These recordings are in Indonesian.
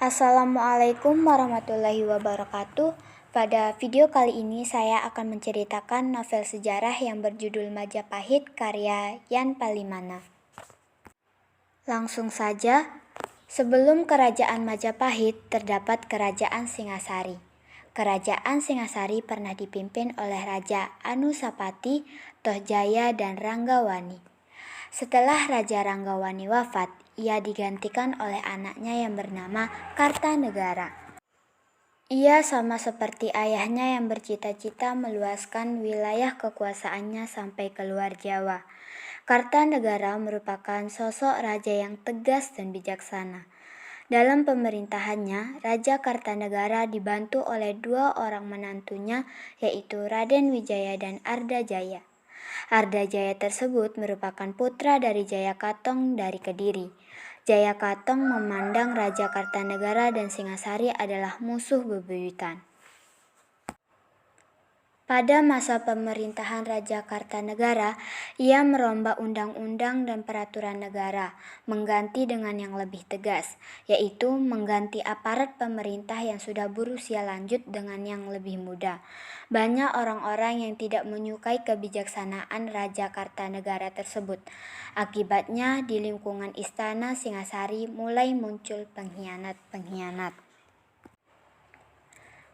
Assalamualaikum warahmatullahi wabarakatuh. Pada video kali ini saya akan menceritakan novel sejarah yang berjudul Majapahit karya Yan Palimana. Langsung saja, sebelum kerajaan Majapahit terdapat kerajaan Singasari. Kerajaan Singasari pernah dipimpin oleh Raja Anusapati, Tohjaya, dan Ranggawani. Setelah Raja Ranggawani wafat, ia digantikan oleh anaknya yang bernama Kartanegara. Ia sama seperti ayahnya yang bercita-cita meluaskan wilayah kekuasaannya sampai keluar Jawa. Kartanegara merupakan sosok raja yang tegas dan bijaksana. Dalam pemerintahannya, Raja Kartanegara dibantu oleh dua orang menantunya, yaitu Raden Wijaya dan Ardajaya. Ardajaya tersebut merupakan putra dari Jayakatong dari Kediri. Jayakatong memandang Raja Kartanegara dan Singasari adalah musuh bebuyutan. Pada masa pemerintahan Raja Kartanegara, ia merombak undang-undang dan peraturan negara, mengganti dengan yang lebih tegas, yaitu mengganti aparat pemerintah yang sudah berusia lanjut dengan yang lebih muda. Banyak orang-orang yang tidak menyukai kebijaksanaan Raja Kartanegara tersebut. Akibatnya, di lingkungan istana Singasari mulai muncul pengkhianat-pengkhianat.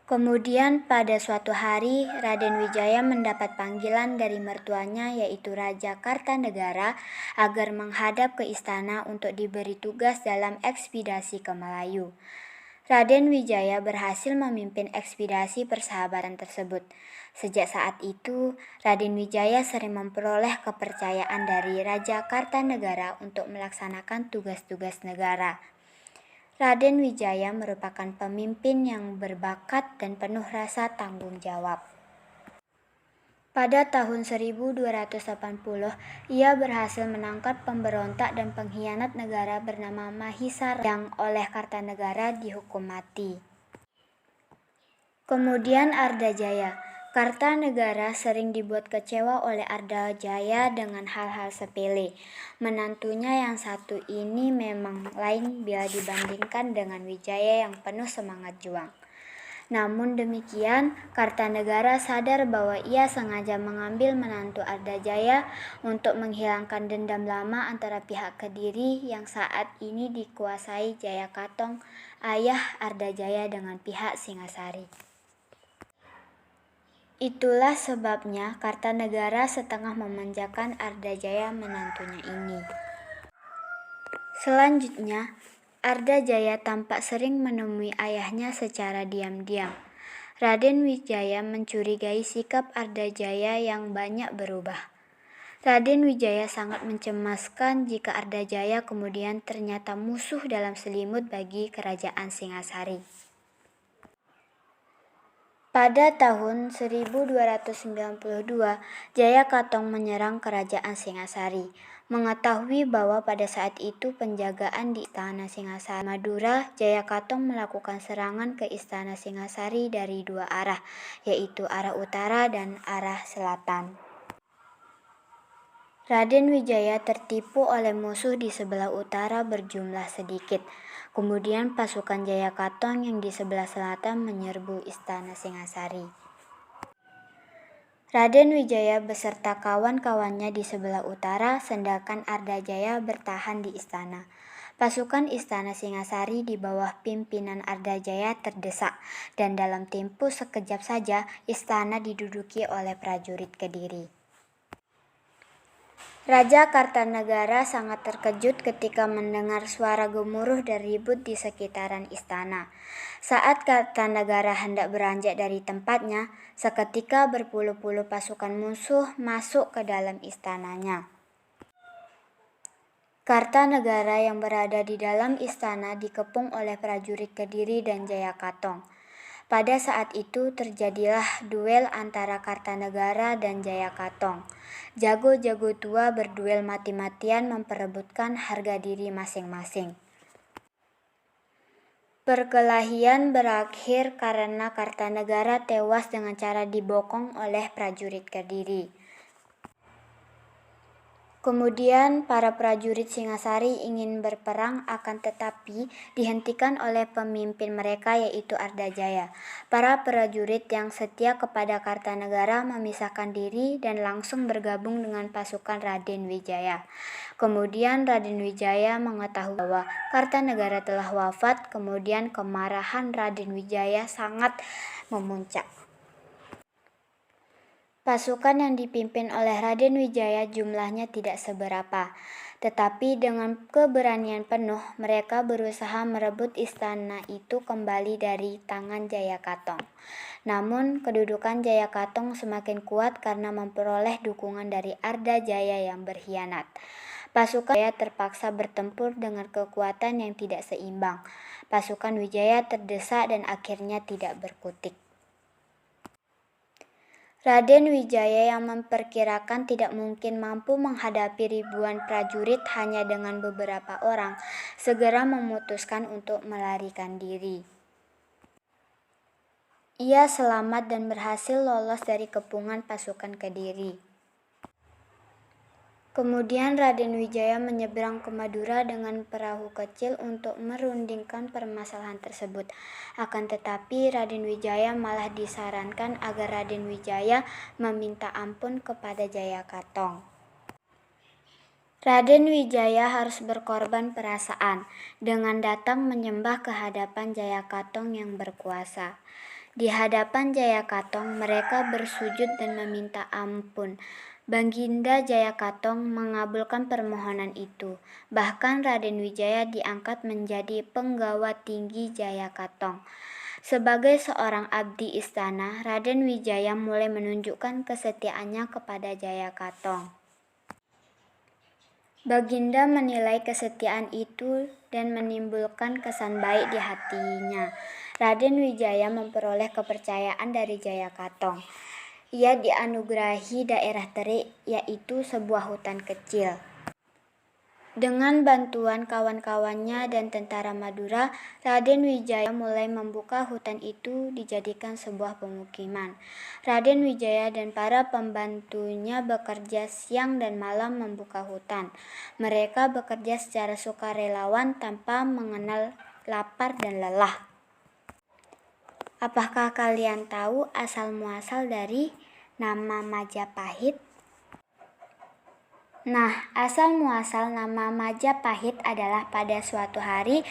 Kemudian pada suatu hari, Raden Wijaya mendapat panggilan dari mertuanya yaitu Raja Kartanegara agar menghadap ke istana untuk diberi tugas dalam ekspedisi ke Melayu. Raden Wijaya berhasil memimpin ekspedisi persahabatan tersebut. Sejak saat itu, Raden Wijaya sering memperoleh kepercayaan dari Raja Kartanegara untuk melaksanakan tugas-tugas negara. Raden Wijaya merupakan pemimpin yang berbakat dan penuh rasa tanggung jawab. Pada tahun 1280, ia berhasil menangkap pemberontak dan pengkhianat negara bernama Mahisar yang oleh Kartanegara dihukum mati. Kemudian Ardajaya. Kartanegara sering dibuat kecewa oleh Ardajaya dengan hal-hal sepele. Menantunya yang satu ini memang lain bila dibandingkan dengan Wijaya yang penuh semangat juang. Namun demikian, Kartanegara sadar bahwa ia sengaja mengambil menantu Ardajaya untuk menghilangkan dendam lama antara pihak Kediri yang saat ini dikuasai Jayakatong, ayah Ardajaya, dengan pihak Singasari. Itulah sebabnya Kartanegara setengah memanjakan Ardajaya menantunya ini. Selanjutnya, Ardajaya tampak sering menemui ayahnya secara diam-diam. Raden Wijaya mencurigai sikap Ardajaya yang banyak berubah. Raden Wijaya sangat mencemaskan jika Ardajaya kemudian ternyata musuh dalam selimut bagi kerajaan Singasari. Pada tahun 1292, Jayakatong menyerang kerajaan Singasari. Mengetahui bahwa pada saat itu penjagaan di istana Singasari Madura, Jayakatong melakukan serangan ke istana Singasari dari dua arah, yaitu arah utara dan arah selatan. Raden Wijaya tertipu oleh musuh di sebelah utara berjumlah sedikit. Kemudian pasukan Jayakatong yang di sebelah selatan menyerbu istana Singasari. Raden Wijaya beserta kawan-kawannya di sebelah utara, sedangkan Ardajaya bertahan di istana. Pasukan istana Singasari di bawah pimpinan Ardajaya terdesak, dan dalam tempo sekejap saja istana diduduki oleh prajurit Kediri. Raja Kartanegara sangat terkejut ketika mendengar suara gemuruh dan ribut di sekitaran istana. Saat Kartanegara hendak beranjak dari tempatnya, seketika berpuluh-puluh pasukan musuh masuk ke dalam istananya. Kartanegara yang berada di dalam istana dikepung oleh prajurit Kediri dan Jayakatong. Pada saat itu terjadilah duel antara Kartanegara dan Jayakatong. Jago-jago tua berduel mati-matian memperebutkan harga diri masing-masing. Perkelahian berakhir karena Kartanegara tewas dengan cara dibokong oleh prajurit Kediri. Kemudian para prajurit Singasari ingin berperang akan tetapi dihentikan oleh pemimpin mereka yaitu Ardajaya. Para prajurit yang setia kepada Kartanegara memisahkan diri dan langsung bergabung dengan pasukan Raden Wijaya. Kemudian Raden Wijaya mengetahui bahwa Kartanegara telah wafat, kemudian kemarahan Raden Wijaya sangat memuncak. Pasukan yang dipimpin oleh Raden Wijaya jumlahnya tidak seberapa, tetapi dengan keberanian penuh mereka berusaha merebut istana itu kembali dari tangan Jayakatong. Namun kedudukan Jayakatong semakin kuat karena memperoleh dukungan dari Ardajaya yang berkhianat. Pasukan Wijaya terpaksa bertempur dengan kekuatan yang tidak seimbang. Pasukan Wijaya terdesak dan akhirnya tidak berkutik. Raden Wijaya yang memperkirakan tidak mungkin mampu menghadapi ribuan prajurit hanya dengan beberapa orang, segera memutuskan untuk melarikan diri. Ia selamat dan berhasil lolos dari kepungan pasukan Kediri. Kemudian Raden Wijaya menyeberang ke Madura dengan perahu kecil untuk merundingkan permasalahan tersebut. Akan tetapi Raden Wijaya malah disarankan agar Raden Wijaya meminta ampun kepada Jayakatong. Raden Wijaya harus berkorban perasaan dengan datang menyembah ke hadapan Jayakatong yang berkuasa. Di hadapan Jayakatong mereka bersujud dan meminta ampun. Baginda Jayakatong mengabulkan permohonan itu. Bahkan Raden Wijaya diangkat menjadi penggawa tinggi Jayakatong. Sebagai seorang abdi istana, Raden Wijaya mulai menunjukkan kesetiaannya kepada Jayakatong. Baginda menilai kesetiaan itu dan menimbulkan kesan baik di hatinya. Raden Wijaya memperoleh kepercayaan dari Jayakatong. Ia dianugerahi daerah terik, yaitu sebuah hutan kecil. Dengan bantuan kawan-kawannya dan tentara Madura, Raden Wijaya mulai membuka hutan itu dijadikan sebuah pemukiman. Raden Wijaya dan para pembantunya bekerja siang dan malam membuka hutan. Mereka bekerja secara sukarelawan tanpa mengenal lapar dan lelah. Apakah kalian tahu asal-muasal dari nama Majapahit? Nah, asal-muasal nama Majapahit adalah pada suatu hari,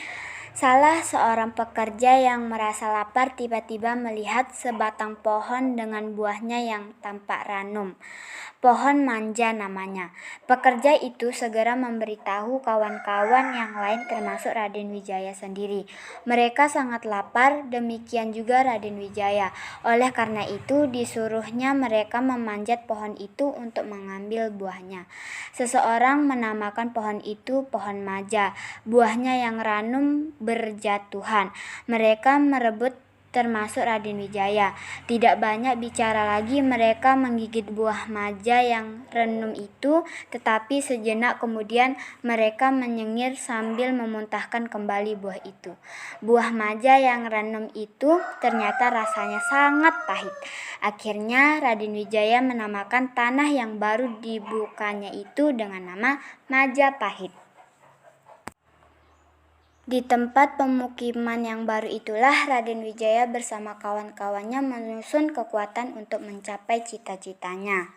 salah seorang pekerja yang merasa lapar tiba-tiba melihat sebatang pohon dengan buahnya yang tampak ranum. Pohon manja namanya. Pekerja itu segera memberitahu kawan-kawan yang lain termasuk Raden Wijaya sendiri. Mereka sangat lapar, demikian juga Raden Wijaya. Oleh karena itu disuruhnya mereka memanjat pohon itu untuk mengambil buahnya. Seseorang menamakan pohon itu pohon maja. Buahnya yang ranum berjatuhan. Mereka merebut termasuk Raden Wijaya. Tidak banyak bicara lagi, mereka menggigit buah maja yang renum itu, tetapi sejenak kemudian mereka menyengir sambil memuntahkan kembali buah itu. Buah maja yang renum itu ternyata rasanya sangat pahit. Akhirnya Raden Wijaya menamakan tanah yang baru dibukanya itu dengan nama Majapahit. Di tempat pemukiman yang baru itulah Raden Wijaya bersama kawan-kawannya menyusun kekuatan untuk mencapai cita-citanya.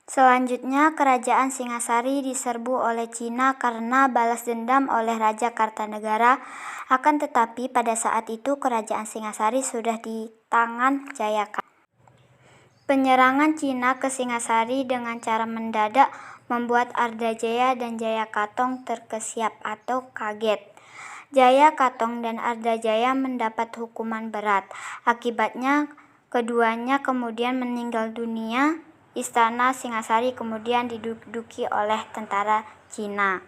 Selanjutnya, kerajaan Singasari diserbu oleh Cina karena balas dendam oleh Raja Kartanegara. Akan tetapi pada saat itu kerajaan Singasari sudah di tangan Jayakatong. Penyerangan Cina ke Singasari dengan cara mendadak membuat Ardajaya dan Jayakatong terkesiap atau kaget. Jayakatong dan Ardajaya mendapat hukuman berat. Akibatnya keduanya kemudian meninggal dunia. Istana Singasari kemudian diduduki oleh tentara Cina.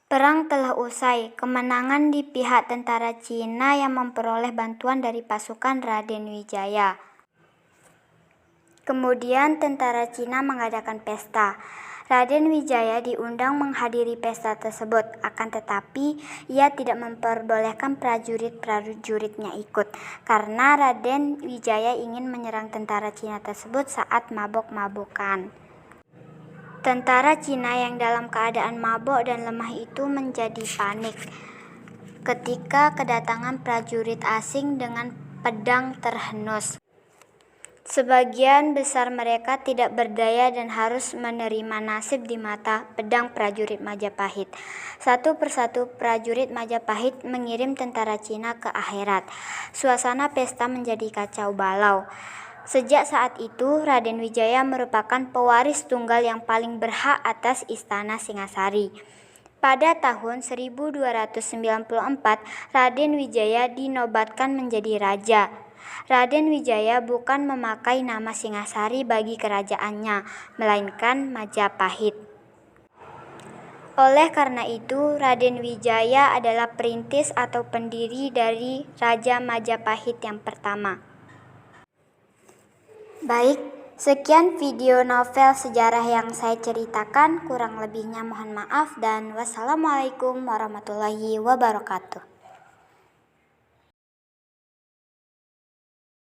Perang telah usai. Kemenangan di pihak tentara Cina yang memperoleh bantuan dari pasukan Raden Wijaya. Kemudian tentara Cina mengadakan pesta. Raden Wijaya diundang menghadiri pesta tersebut, akan tetapi ia tidak memperbolehkan prajurit-prajuritnya ikut, karena Raden Wijaya ingin menyerang tentara Cina tersebut saat mabok-mabokan. Tentara Cina yang dalam keadaan mabuk dan lemah itu menjadi panik ketika kedatangan prajurit asing dengan pedang terhenus. Sebagian besar mereka tidak berdaya dan harus menerima nasib di mata pedang prajurit Majapahit. Satu persatu prajurit Majapahit mengirim tentara Cina ke akhirat. Suasana pesta menjadi kacau balau. Sejak saat itu, Raden Wijaya merupakan pewaris tunggal yang paling berhak atas istana Singasari. Pada tahun 1294, Raden Wijaya dinobatkan menjadi raja. Raden Wijaya bukan memakai nama Singasari bagi kerajaannya, melainkan Majapahit. Oleh karena itu, Raden Wijaya adalah perintis atau pendiri dari Raja Majapahit yang pertama. Baik, sekian video novel sejarah yang saya ceritakan. Kurang lebihnya mohon maaf dan wassalamualaikum warahmatullahi wabarakatuh.